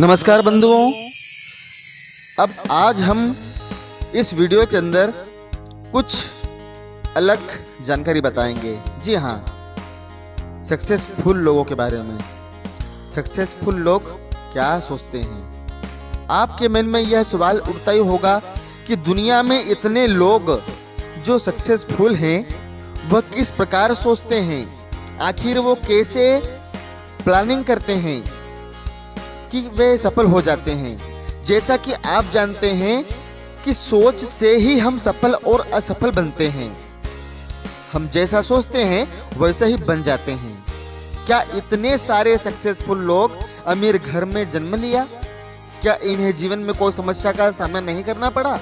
नमस्कार बंधुओं। अब आज हम इस वीडियो के अंदर कुछ अलग जानकारी बताएंगे। जी हाँ, सक्सेसफुल लोगों के बारे में। सक्सेसफुल लोग क्या सोचते हैं? आपके मन में यह सवाल उठता ही होगा कि दुनिया में इतने लोग जो सक्सेसफुल हैं वह किस प्रकार सोचते हैं, आखिर वो कैसे प्लानिंग करते हैं कि वे सफल हो जाते हैं। जैसा कि आप जानते हैं कि सोच से ही हम सफल और असफल बनते हैं। हम जैसा सोचते हैं वैसा ही बन जाते हैं। क्या इतने सारे सक्सेसफुल लोग अमीर घर में जन्म लिया? क्या इन्हें जीवन में कोई समस्या का सामना नहीं करना पड़ा?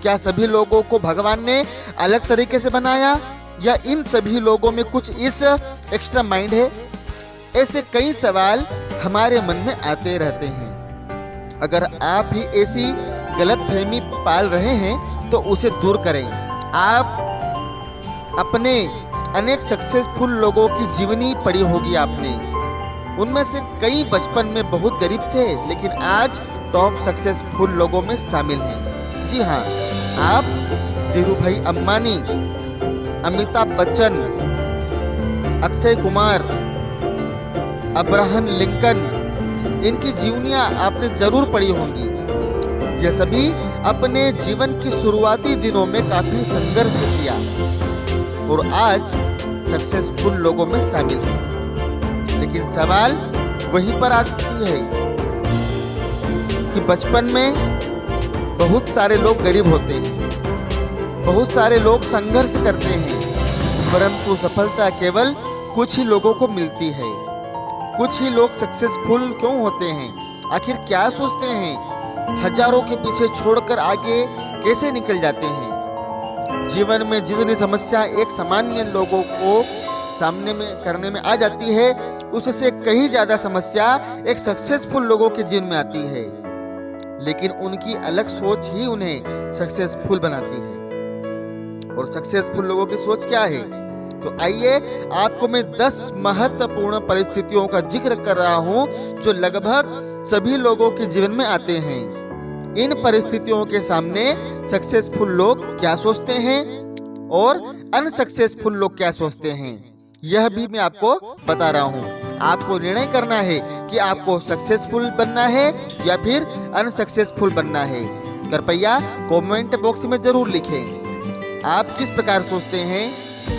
क्या सभी लोगों को भगवान ने अलग तरीके से बनाया, या इन सभी लोगों में कुछ इस एक्स्ट्रा माइंड है? ऐसे कई सवाल हमारे मन में आते रहते हैं। अगर आप भी ऐसी गलतफहमी पाल रहे हैं तो उसे दूर करें। आप अपने अनेक सक्सेसफुल लोगों की जीवनी पढ़ी होगी आपने। उनमें से कई बचपन में बहुत गरीब थे लेकिन आज टॉप सक्सेसफुल लोगों में शामिल हैं। जी हाँ, आप धीरूभाई अंबानी, अमिताभ बच्चन, अक्षय कुमार, अब्राहम लिंकन, इनकी जीवनियां आपने जरूर पढ़ी होंगी। यह सभी अपने जीवन की शुरुआती दिनों में काफी संघर्ष किया और आज सक्सेसफुल लोगों में शामिल है। लेकिन सवाल वहीं पर आती है कि बचपन में बहुत सारे लोग गरीब होते हैं, बहुत सारे लोग संघर्ष करते हैं, परंतु सफलता केवल कुछ ही लोगों को मिलती है। कुछ ही लोग सक्सेसफुल क्यों होते हैं? आखिर क्या सोचते हैं? हजारों के पीछे छोड़कर आगे कैसे निकल जाते हैं? जीवन में जितनी समस्या एक सामान्य लोगों को सामने में करने में आ जाती है, उससे कहीं ज्यादा समस्या एक सक्सेसफुल लोगों के जीवन में आती है। लेकिन उनकी अलग सोच ही उन्हें सक्सेसफुल बनाती है। और सक्सेसफुल लोगों की सोच क्या है? तो आइए आपको मैं 10 महत्वपूर्ण परिस्थितियों का जिक्र कर रहा हूं जो लगभग सभी लोगों के जीवन में आते हैं। इन परिस्थितियों के सामने सक्सेसफुल लोग क्या सोचते हैं और अनसक्सेसफुल लोग क्या सोचते हैं, यह भी मैं आपको बता रहा हूं। आपको निर्णय करना है कि आपको सक्सेसफुल बनना है या फिर अनसक्सेसफुल बनना है। कृपया कमेंट बॉक्स में जरूर लिखें आप किस प्रकार सोचते हैं।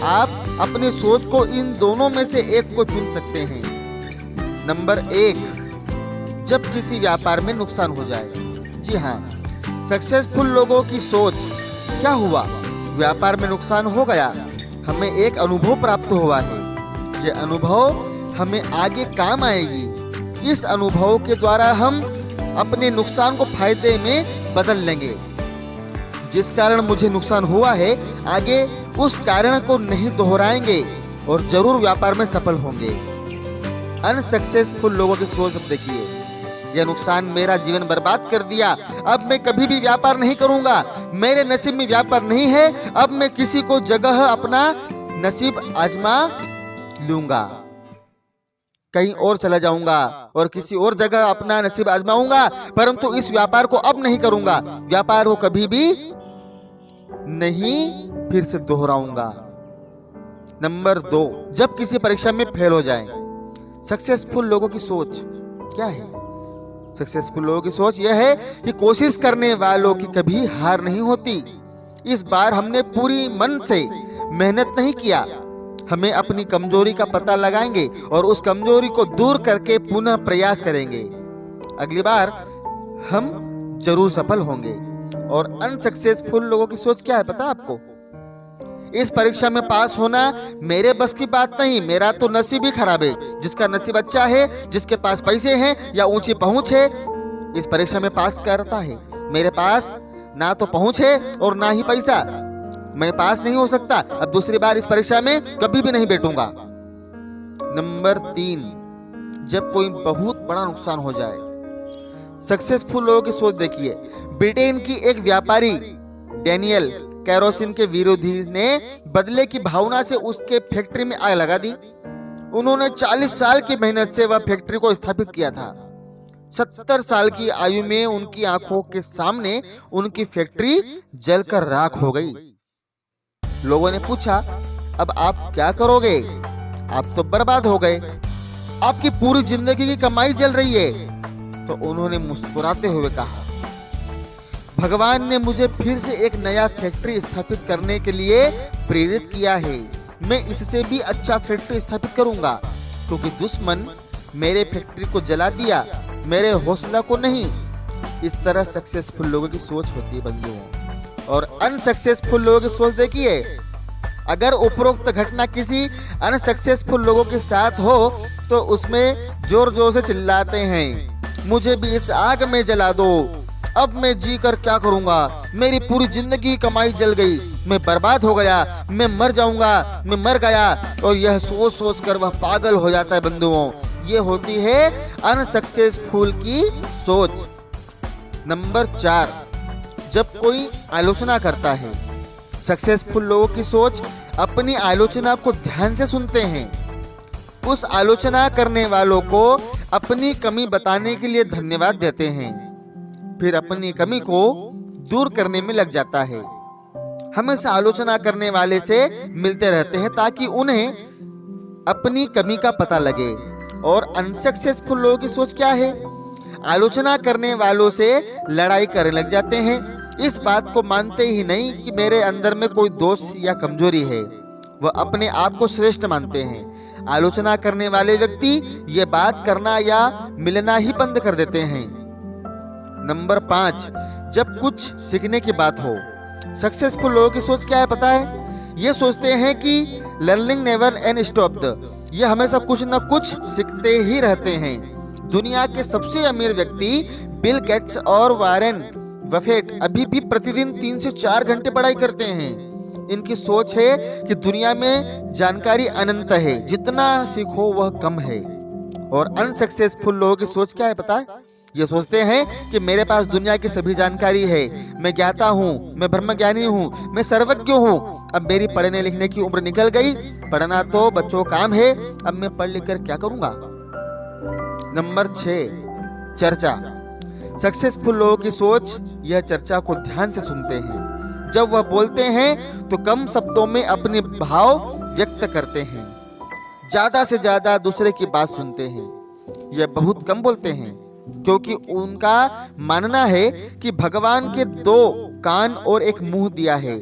आप अपनी सोच को इन दोनों में से एक को चुन सकते हैं। नंबर 1, जब किसी व्यापार में नुकसान हो जाए। जी हाँ, सक्सेसफुल लोगों की सोच क्या हुआ? व्यापार में नुकसान हो गया, हमें एक अनुभव प्राप्त हुआ है। यह अनुभव हमें आगे काम आएगी। इस अनुभव के द्वारा हम अपने नुकसान को फायदे में बदल लेंगे। जिस कारण मुझे नुकसान हुआ है, आगे उस कारण को नहीं दोहराएंगे और जरूर व्यापार में सफल होंगे। अनसक्सेसफुल लोगों की सोच अब देखिए, यह नुकसान मेरा जीवन बर्बाद कर दिया, अब मैं कभी भी व्यापार नहीं करूंगा। मेरे नसीब में व्यापार नहीं है, अब मैं किसी को जगह अपना नसीब आजमा लूंगा, कहीं और चला जाऊंगा और किसी और जगह अपना नसीब आजमाऊंगा, परंतु इस व्यापार को अब नहीं करूंगा। व्यापार को कभी भी नहीं फिर से दोहराऊंगा। नंबर 2, जब किसी परीक्षा में फेल हो जाए। सक्सेसफुल लोगों की सोच क्या है? सक्सेसफुल लोगों की सोच यह है कि कोशिश करने वालों की कभी हार नहीं होती। इस बार हमने पूरी मन से मेहनत नहीं किया, हमें अपनी कमजोरी का पता लगाएंगे और उस कमजोरी को दूर करके पुनः प्रयास करेंगे। अगली बार हम जरूर सफल होंगे। और अनसक्सेसफुल लोगों की सोच क्या है पता आपको? इस परीक्षा में पास होना मेरे बस की बात नहीं, मेरा तो नसीब ही खराब है। जिसका नसीब अच्छा है, जिसके पास पैसे हैं या ऊंची पहुंच है, इस परीक्षा में पास करता है। मेरे पास ना तो पहुंच है और ना ही पैसा, मैं पास नहीं हो सकता। अब दूसरी बार इस परीक्षा में कभी भी नहीं बैठूंगा। नंबर 3, जब कोई बहुत बड़ा नुकसान हो जाए। सक्सेसफुल लोगों की सोच देखिए। ब्रिटेन की एक व्यापारी डैनियल केरोसिन के विरोधी ने बदले की भावना से उसके फैक्ट्री में आग लगा दी। उन्होंने 40 साल की मेहनत से वह फैक्ट्री को स्थापित किया था। 70 साल की आयु में उनकी आंखों के सामने उनकी फैक्ट्री जलकर राख हो गई। लोगों ने पूछा, अब आप क्या करोगे? आप तो बर्बाद हो गए, आपकी पूरी जिंदगी की कमाई जल रही है। तो उन्होंने मुस्कुराते हुए कहा, भगवान ने मुझे फिर से एक नया फैक्ट्री स्थापित करने के लिए प्रेरित किया है। मैं इससे भी अच्छा फैक्ट्री स्थापित करूंगा, क्योंकि दुश्मन मेरे फैक्ट्री को जला दिया, मेरे हौसला को नहीं। इस तरह सक्सेसफुल लोगों की सोच होती है बंधुओं। और अनसक्सेसफुल लोगों की सोच देखिए, अगर उपरोक्त घटना किसी अनसक्सेसफुल लोगों के साथ हो तो उसमें जोर जोर से चिल्लाते हैं, मुझे भी इस आग में जला दो, अब मैं जी कर क्या करूंगा, मेरी पूरी जिंदगी कमाई जल गई, मैं बर्बाद हो गया, मैं मर जाऊंगा, मैं मर गया। और यह सोच सोच कर वह पागल हो जाता है बंधुओं। ये होती है अनसक्सेसफुल की सोच। नंबर 4, जब कोई आलोचना करता है। सक्सेसफुल लोगों की सोच अपनी आलोचना को ध्यान से सुनते हैं, उस आलोचना करने वालों को अपनी कमी बताने के लिए धन्यवाद देते हैं, फिर अपनी कमी को दूर करने में लग जाता है। हमेशा आलोचना करने वाले से मिलते रहते हैं ताकि उन्हें अपनी कमी का पता लगे। और अनसक्सेसफुल लोगों की सोच क्या है? आलोचना करने वालों से लड़ाई करने लग जाते हैं, इस बात को मानते ही नहीं कि मेरे अंदर में कोई दोष या कमजोरी है। वह अपने आप को श्रेष्ठ मानते हैं। आलोचना करने वाले व्यक्ति ये बात करना या मिलना ही बंद कर देते हैं। नंबर 5, जब कुछ सीखने की बात हो। सक्सेसफुल लोगों की सोच क्या है पता है? ये सोचते हैं कि लर्निंग नेवर एंड स्टॉप्ड, ये हमेशा कुछ न कुछ सीखते ही रहते हैं। दुनिया के सबसे अमीर व्यक्ति बिल गेट्स और वारेन बफेट अभी भी प्रतिदिन 3 से 4 घंटे पढ़ाई करते हैं। इनकी सोच है कि दुनिया में जानकारी अनंत है, जितना सीखो वह कम है। और अनसक्सेसफुल लोगों की सोच क्या है पता है? ये सोचते हैं कि मेरे पास दुनिया की सभी जानकारी है, मैं ज्ञाता हूँ, मैं ब्रह्मज्ञानी हूँ, मैं सर्वज्ञ हूँ, अब मेरी पढ़ने लिखने की उम्र निकल गई, पढ़ना तो बच्चों काम है, अब मैं पढ़ लिख कर क्या करूँगा। नंबर 6, चर्चा। सक्सेसफुल लोगों की सोच यह चर्चा को ध्यान से सुनते हैं। जब वह बोलते हैं तो कम शब्दों में अपने भाव व्यक्त करते हैं, ज्यादा से ज्यादा दूसरे की बात सुनते हैं। यह बहुत कम बोलते हैं, क्योंकि उनका मानना है कि भगवान के 2 कान और 1 मुंह दिया है,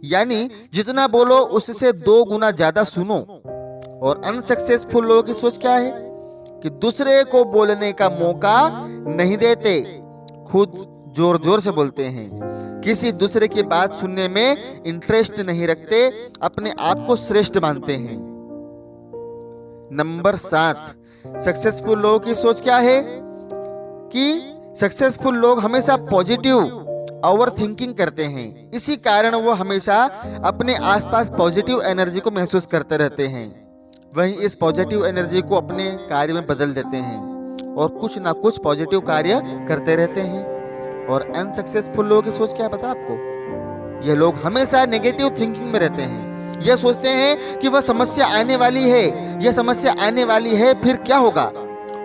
यानी जितना बोलो उससे 2 गुना ज्यादा सुनो। और अनसक्सेसफुल लोगों की सोच क्या है कि दूसरे को बोलने का मौका नहीं देते, खुद जोर जोर से बोलते हैं, किसी दूसरे की बात सुनने में इंटरेस्ट नहीं रखते, अपने आप को श्रेष्ठ मानते हैं। नंबर 7, सक्सेसफुल लोगों की सोच क्या है कि सक्सेसफुल लोग हमेशा पॉजिटिव ओवर थिंकिंग करते हैं। इसी कारण वो हमेशा अपने आसपास पॉजिटिव एनर्जी को महसूस करते रहते हैं, वहीं इस पॉजिटिव एनर्जी को अपने कार्य में बदल देते हैं और कुछ ना कुछ पॉजिटिव कार्य करते रहते हैं। और अनसक्सेसफुल लोगों की सोच क्या है पता आपको? ये लोग हमेशा नेगेटिव थिंकिंग में रहते हैं। ये सोचते हैं कि वह समस्या आने वाली है, यह समस्या आने वाली है, फिर क्या होगा।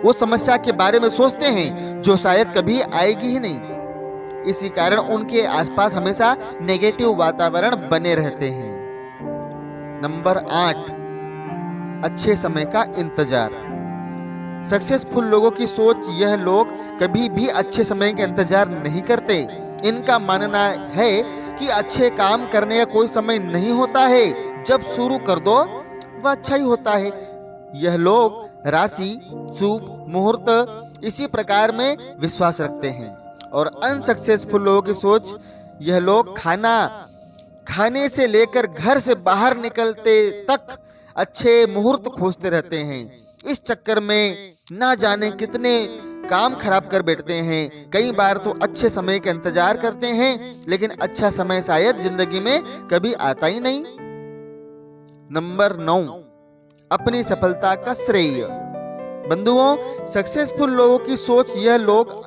वो समस्या के बारे में सोचते हैं जो शायद कभी आएगी ही नहीं। इसी कारण उनके आसपास हमेशा नेगेटिव वातावरण बने रहते हैं। नंबर 8, अच्छे समय का इंतजार। सक्सेसफुल लोगों की सोच यह लोग कभी भी अच्छे समय का इंतजार नहीं करते। इनका मानना है कि अच्छे काम करने का कोई समय नहीं होता है, जब शुरू कर दो वह अच्छा ही होता है। यह लोग राशि, शुभ मुहूर्त इसी प्रकार में विश्वास रखते हैं। और अनसक्सेसफुल लोगों की सोच यह लोग खाने से लेकर घर से बाहर निकलते तक अच्छे मुहूर्त खोजते रहते हैं। इस चक्कर में ना जाने कितने काम खराब कर बैठते हैं। कई बार तो अच्छे समय का इंतजार करते हैं, लेकिन अच्छा समय शायद जिंदगी में कभी आता ही नहीं। नंबर 9, अपनी सफलता का श्रेय। बंधुओं, सक्सेसफुल लोगों की सोच यह लोग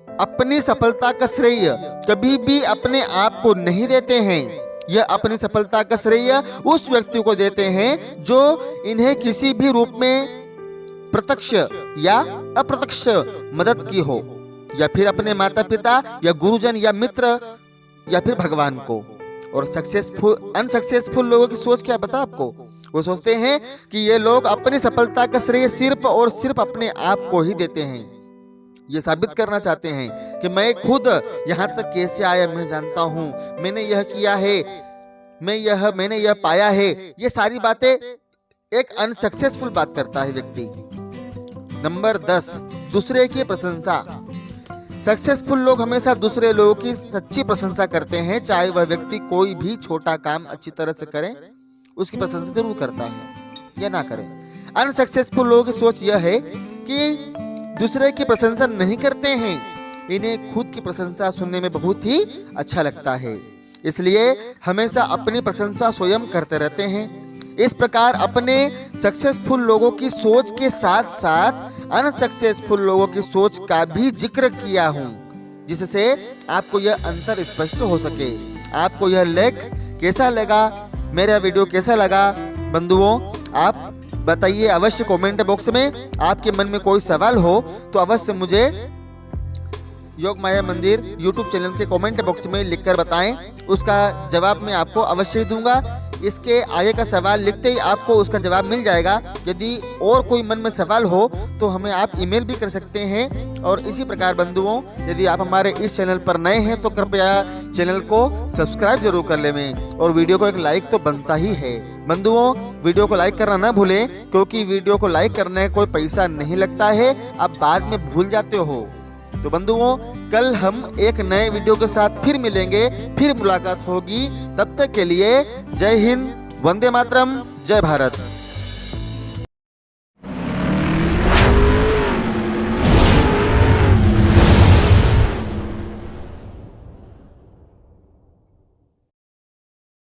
अपनी सफलता का श्रेय कभी भी अपने आप को नहीं देते हैं। यह अपनी सफलता का श्रेय उस व्यक्ति को देते हैं जो इन्हें किसी भी रूप में प्रत्यक्ष या अप्रत्यक्ष मदद की हो, या फिर अपने माता पिता या गुरुजन या मित्र या फिर भगवान को। और अनसक्सेसफुल लोगों की सोच क्या पता आपको? वो सोचते हैं कि ये लोग अपनी सफलता का श्रेय सिर्फ और सिर्फ अपने आप को ही देते हैं। ये साबित करना चाहते हैं कि मैं खुद यहाँ तक कैसे आया मैं जानता हूँ, मैंने यह किया है, मैंने यह पाया है। ये सारी बातें एक अनसक्सेसफुल बात करता है व्यक्ति। नंबर 10, दूसरे की प्रशंसा। सक्सेसफुल लोग हमेशा दूसरे लोगों की सच्ची प्रशंसा करते हैं, चाहे वह व्यक्ति कोई भी छोटा काम अच्छी तरह से करे, उसकी प्रशंसा जरूर करता है या ना करे। अनसक्सेसफुल लोगों की सोच यह है कि दूसरे की प्रशंसा नहीं करते हैं, इन्हें खुद की प्रशंसा सुनने में बहुत ही अच्छा लगता है, इसलिए हमेशा अपनी प्रशंसा स्वयं करते रहते हैं। इस प्रकार अपने सक्सेसफुल लोगों की सोच के साथ साथ अनसक्सेसफुल लोगों की सोच का भी जिक्र किया हूँ, जिससे आपको यह अंतर स्पष्ट हो सके। आपको यह लेख कैसा लगा, मेरा वीडियो कैसा लगा बंधुओं, आप बताइए अवश्य कमेंट बॉक्स में। आपके मन में कोई सवाल हो तो अवश्य मुझे योग माया मंदिर यूट्यूब चैनल के कमेंट बॉक्स में लिखकर बताएं, उसका जवाब मैं आपको अवश्य दूंगा। इसके आगे का सवाल लिखते ही आपको उसका जवाब मिल जाएगा। यदि और कोई मन में सवाल हो तो हमें आप ईमेल भी कर सकते हैं। और इसी प्रकार बंधुओं, यदि आप हमारे इस चैनल पर नए हैं तो कृपया चैनल को सब्सक्राइब जरूर कर लें और वीडियो को एक लाइक तो बनता ही है। बंधुओं, वीडियो को लाइक करना ना भूलें, क्योंकि वीडियो को लाइक करने कोई पैसा नहीं लगता है, आप बाद में भूल जाते हो। तो बंधुओं, कल हम एक नए वीडियो के साथ फिर मिलेंगे, फिर मुलाकात होगी। तब तक के लिए जय हिंद, वंदे मातरम, जय भारत।